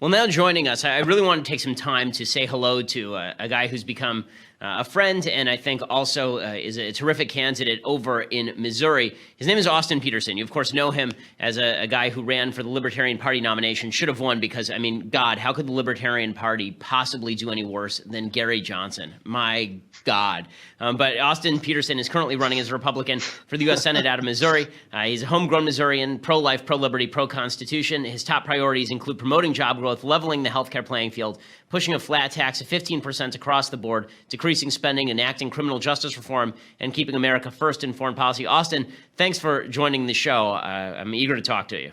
Well, now joining us, I really want to take some time to say hello to a guy who's become a friend and I think also is a terrific candidate over in Missouri. His name is Austin Petersen. You, of course, know him as a guy who ran for the Libertarian Party nomination, should have won because, I mean, God, how could the Libertarian Party possibly do any worse than Gary Johnson? My God. But Austin Petersen is currently running as a Republican for the U.S. Senate out of Missouri. He's a homegrown Missourian, pro-life, pro-liberty, pro-constitution. His top priorities include promoting job growth, leveling the healthcare playing field, pushing a flat tax of 15% across the board, decreasing spending, enacting criminal justice reform, and keeping America first in foreign policy. Austin, thanks for joining the show. I'm eager to talk to you.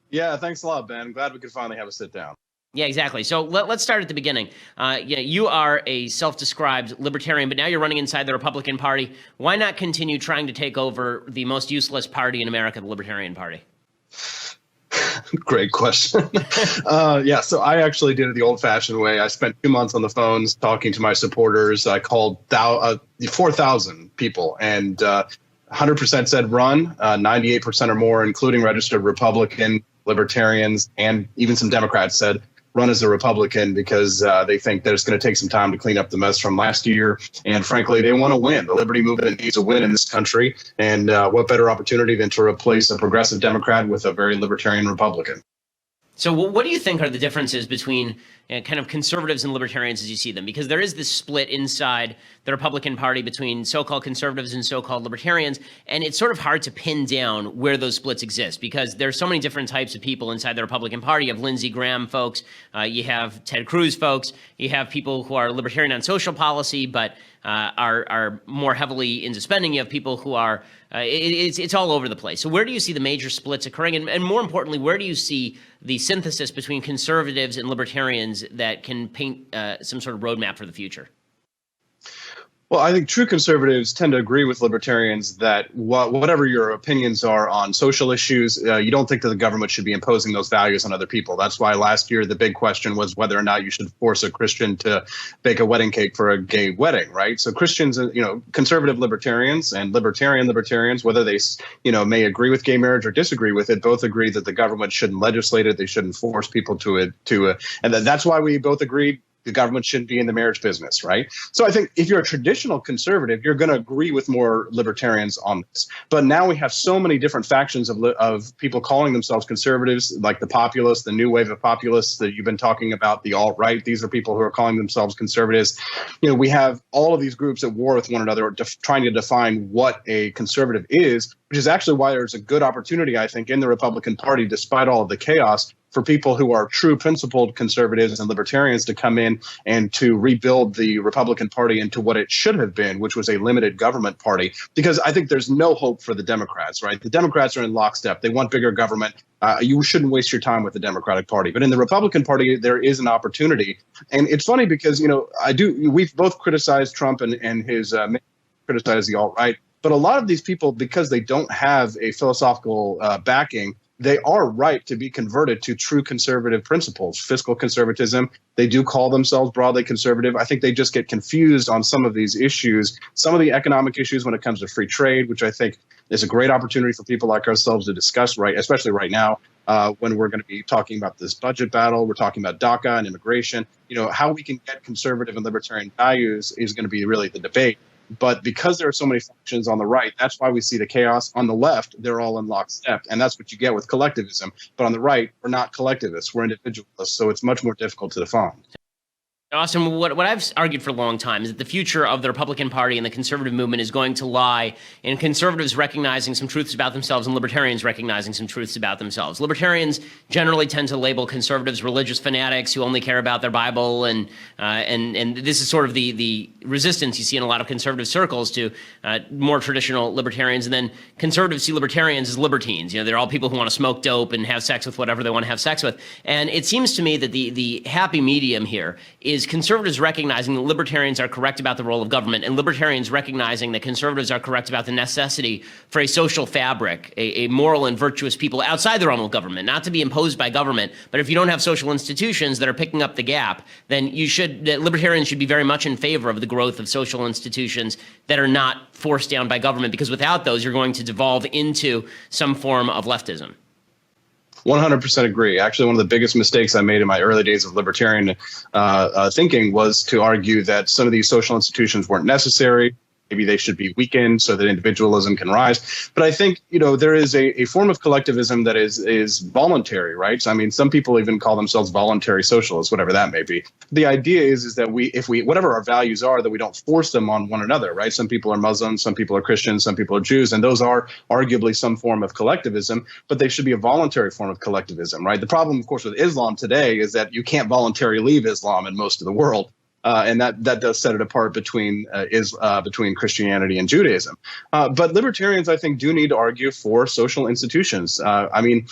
Yeah, thanks a lot, Ben. I'm glad we could finally have a sit down. Yeah, exactly. So let's start at the beginning. You are a self-described libertarian, but now you're running inside the Republican Party. Why not continue trying to take over the most useless party in America, the Libertarian Party? Great question. So I actually did it the old-fashioned way. I spent 2 months on the phones talking to my supporters. I called 4,000 people, and 100% said run, 98% or more, including registered Republican, Libertarians, and even some Democrats said run as a Republican because they think that it's going to take some time to clean up the mess from last year. And frankly, they want to win. The liberty movement needs a win in this country. And what better opportunity than to replace a progressive Democrat with a very libertarian Republican? So what do you think are the differences between kind of conservatives and libertarians as you see them? Because there is this split inside the Republican Party between so-called conservatives and so-called libertarians, and it's sort of hard to pin down where those splits exist because there's so many different types of people inside the Republican Party. You have Lindsey Graham folks, you have Ted Cruz folks, you have people who are libertarian on social policy but are more heavily into spending. You have people who are it's all over the place. So where do you see the major splits occurring? And more importantly, where do you see the synthesis between conservatives and libertarians that can paint some sort of roadmap for the future? Well, I think true conservatives tend to agree with libertarians that whatever your opinions are on social issues, you don't think that the government should be imposing those values on other people. That's why last year the big question was whether or not you should force a Christian to bake a wedding cake for a gay wedding, right? So Christians, conservative libertarians and libertarian libertarians, whether they, may agree with gay marriage or disagree with it, both agree that the government shouldn't legislate it. They shouldn't force people to it. And that's why we both agreed the government shouldn't be in the marriage business, right? So I think if you're a traditional conservative, you're going to agree with more libertarians on this. But now we have so many different factions of people calling themselves conservatives, like the populists, the new wave of populists that you've been talking about, the alt-right. These are people who are calling themselves conservatives. We have all of these groups at war with one another, trying to define what a conservative is, which is actually why there's a good opportunity, I think, in the Republican Party, despite all of the chaos, for people who are true principled conservatives and libertarians to come in and to rebuild the Republican Party into what it should have been, which was a limited government party. Because I think there's no hope for the Democrats, right? The Democrats are in lockstep. They want bigger government. You shouldn't waste your time with the Democratic Party. But in the Republican Party, there is an opportunity. And it's funny because, we've both criticized Trump and his criticized the alt-right. But a lot of these people, because they don't have a philosophical backing, they are right to be converted to true conservative principles, fiscal conservatism. They do call themselves broadly conservative. I think they just get confused on some of these issues, some of the economic issues when it comes to free trade, which I think is a great opportunity for people like ourselves to discuss, right, especially right now when we're going to be talking about this budget battle. We're talking about DACA and immigration. How we can get conservative and libertarian values is going to be really the debate. But because there are so many factions on the right, that's why we see the chaos. On the left, they're all in lockstep. And that's what you get with collectivism. But on the right, we're not collectivists. We're individualists. So it's much more difficult to define. Austin, what I've argued for a long time is that the future of the Republican Party and the conservative movement is going to lie in conservatives recognizing some truths about themselves and libertarians recognizing some truths about themselves. Libertarians generally tend to label conservatives religious fanatics who only care about their Bible, and this is sort of the resistance you see in a lot of conservative circles to more traditional libertarians. And then conservatives see libertarians as libertines. They're all people who want to smoke dope and have sex with whatever they want to have sex with. And it seems to me that the happy medium here is conservatives recognizing that libertarians are correct about the role of government and libertarians recognizing that conservatives are correct about the necessity for a social fabric, a moral and virtuous people outside the realm of government, not to be imposed by government. But if you don't have social institutions that are picking up the gap, then libertarians should be very much in favor of the growth of social institutions that are not forced down by government, because without those, you're going to devolve into some form of leftism. 100% agree. Actually, one of the biggest mistakes I made in my early days of libertarian thinking was to argue that some of these social institutions weren't necessary. Maybe they should be weakened so that individualism can rise. But I think, there is a form of collectivism that is voluntary, right? So, I mean, some people even call themselves voluntary socialists, whatever that may be. The idea is that if we, whatever our values are, that we don't force them on one another, right? Some people are Muslims, some people are Christians, some people are Jews, and those are arguably some form of collectivism, but they should be a voluntary form of collectivism, right? The problem, of course, with Islam today is that you can't voluntarily leave Islam in most of the world. And that does set it apart between Christianity and Judaism. But libertarians, I think, do need to argue for social institutions. I mean,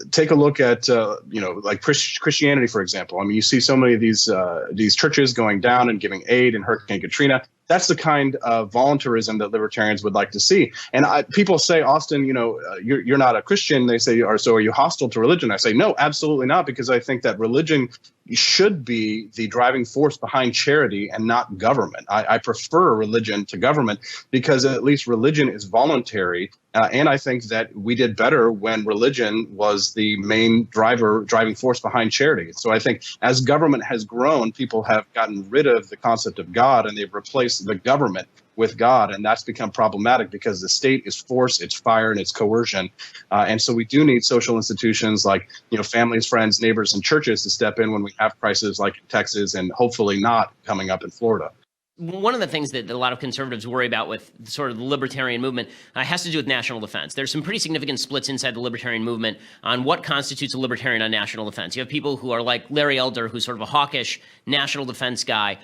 take a look at, like Christianity, for example. I mean, you see so many of these churches going down and giving aid in Hurricane Katrina. That's the kind of voluntarism that libertarians would like to see. And people say, Austin, you're not a Christian. They say, so are you hostile to religion? I say, no, absolutely not, because I think that religion should be the driving force behind charity and not government. I prefer religion to government because at least religion is voluntary. And I think that we did better when religion was the main driving force behind charity. So I think as government has grown, people have gotten rid of the concept of God and they've replaced the government with God. And that's become problematic because the state is force, it's fire, and it's coercion. And so we do need social institutions like, families, friends, neighbors, and churches to step in when we have crises like in Texas and hopefully not coming up in Florida. One of the things that a lot of conservatives worry about with sort of the libertarian movement has to do with national defense. There's some pretty significant splits inside the libertarian movement on what constitutes a libertarian on national defense. You have people who are like Larry Elder, who's sort of a hawkish national defense guy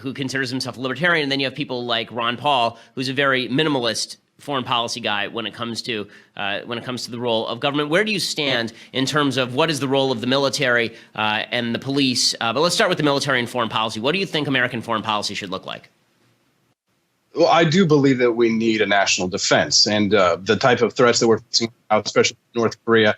who considers himself a libertarian. And then you have people like Ron Paul, who's a very minimalist foreign policy guy when it comes to the role of government. Where do you stand in terms of what is the role of the military and the police? But let's start with the military and foreign policy. What do you think American foreign policy should look like? Well, I do believe that we need a national defense, and the type of threats that we're facing now, especially North Korea.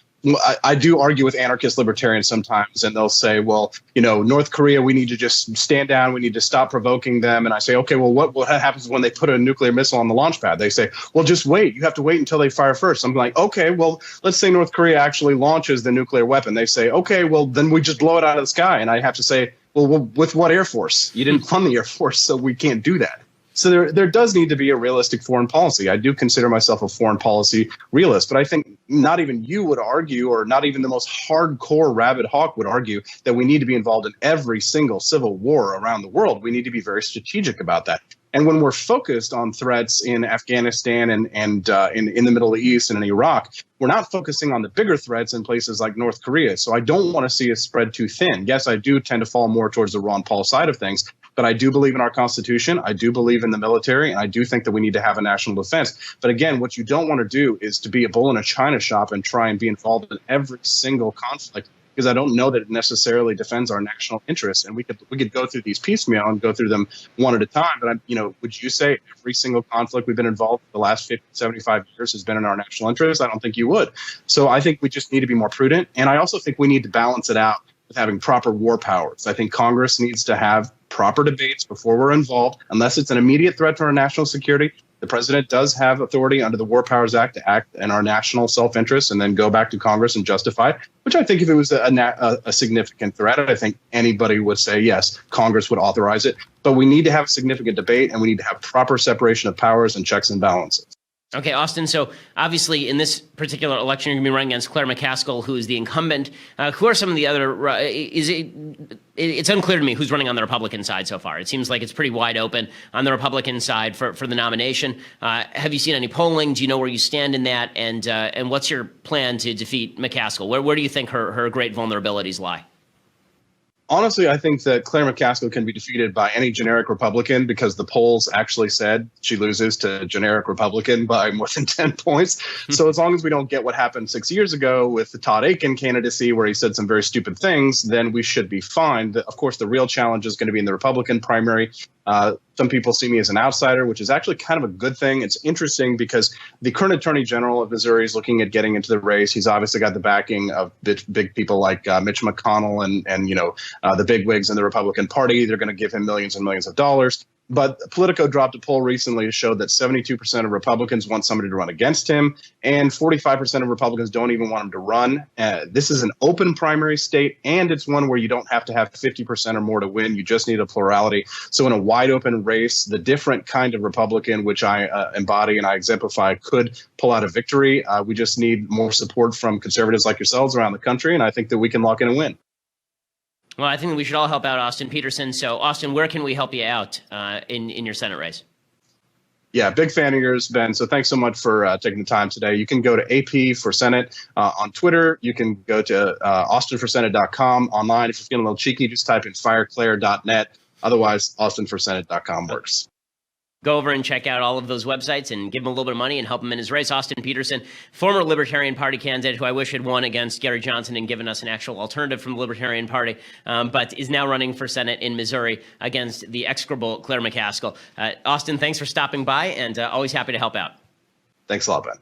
I do argue with anarchist libertarians sometimes, and they'll say, well, North Korea, we need to just stand down. We need to stop provoking them. And I say, okay, well, what happens when they put a nuclear missile on the launch pad? They say, well, just wait. You have to wait until they fire first. I'm like, okay, well, let's say North Korea actually launches the nuclear weapon. They say, okay, well, then we just blow it out of the sky. And I have to say, well, with what Air Force? You didn't fund the Air Force, so we can't do that. So there does need to be a realistic foreign policy. I do consider myself a foreign policy realist, but I think not even you would argue, or not even the most hardcore rabid hawk would argue, that we need to be involved in every single civil war around the world. We need to be very strategic about that. And when we're focused on threats in Afghanistan and in the Middle East and in Iraq, we're not focusing on the bigger threats in places like North Korea. So I don't want to see it spread too thin. Yes, I do tend to fall more towards the Ron Paul side of things, but I do believe in our Constitution. I do believe in the military, and I do think that we need to have a national defense. But again, what you don't want to do is to be a bull in a china shop and try and be involved in every single conflict, because I don't know that it necessarily defends our national interests. And we could go through these piecemeal and go through them one at a time. But would you say every single conflict we've been involved in the last 50, 75 years has been in our national interest? I don't think you would. So I think we just need to be more prudent. And I also think we need to balance it out with having proper war powers. I think Congress needs to have proper debates before we're involved, unless it's an immediate threat to our national security. The president does have authority under the War Powers Act to act in our national self-interest and then go back to Congress and justify it, which I think if it was a significant threat, I think anybody would say, yes, Congress would authorize it. But we need to have a significant debate, and we need to have proper separation of powers and checks and balances. Okay, Austin, so obviously in this particular election, you're going to be running against Claire McCaskill, who is the incumbent. Who are some of the other it's unclear to me who's running on the Republican side so far. It seems like it's pretty wide open on the Republican side for the nomination. Have you seen any polling? Do you know where you stand in that? And what's your plan to defeat McCaskill? Where do you think her great vulnerabilities lie? Honestly, I think that Claire McCaskill can be defeated by any generic Republican, because the polls actually said she loses to generic Republican by more than 10 points. So as long as we don't get what happened 6 years ago with the Todd Akin candidacy, where he said some very stupid things, then we should be fine. Of course, the real challenge is going to be in the Republican primary. Some people see me as an outsider, which is actually kind of a good thing. It's interesting because the current Attorney General of Missouri is looking at getting into the race. He's obviously got the backing of big people like Mitch McConnell and the bigwigs in the Republican Party. They're going to give him millions and millions of dollars. But Politico dropped a poll recently to show that 72% of Republicans want somebody to run against him, and 45% of Republicans don't even want him to run. This is an open primary state, and it's one where you don't have to have 50% or more to win. You just need a plurality. So in a wide open race, the different kind of Republican, which I embody and I exemplify, could pull out a victory. We just need more support from conservatives like yourselves around the country, and I think that we can lock in a win. Well, I think we should all help out Austin Petersen. So, Austin, where can we help you out in your Senate race? Yeah, big fan of yours, Ben. So thanks so much for taking the time today. You can go to AP for Senate on Twitter. You can go to austinforsenate.com online. If you're feeling a little cheeky, just type in fireclaire.net. Otherwise, austinforsenate.com works. Go over and check out all of those websites and give him a little bit of money and help him in his race. Austin Petersen, former Libertarian Party candidate who I wish had won against Gary Johnson and given us an actual alternative from the Libertarian Party, but is now running for Senate in Missouri against the execrable Claire McCaskill. Austin, thanks for stopping by, and always happy to help out. Thanks a lot, Ben.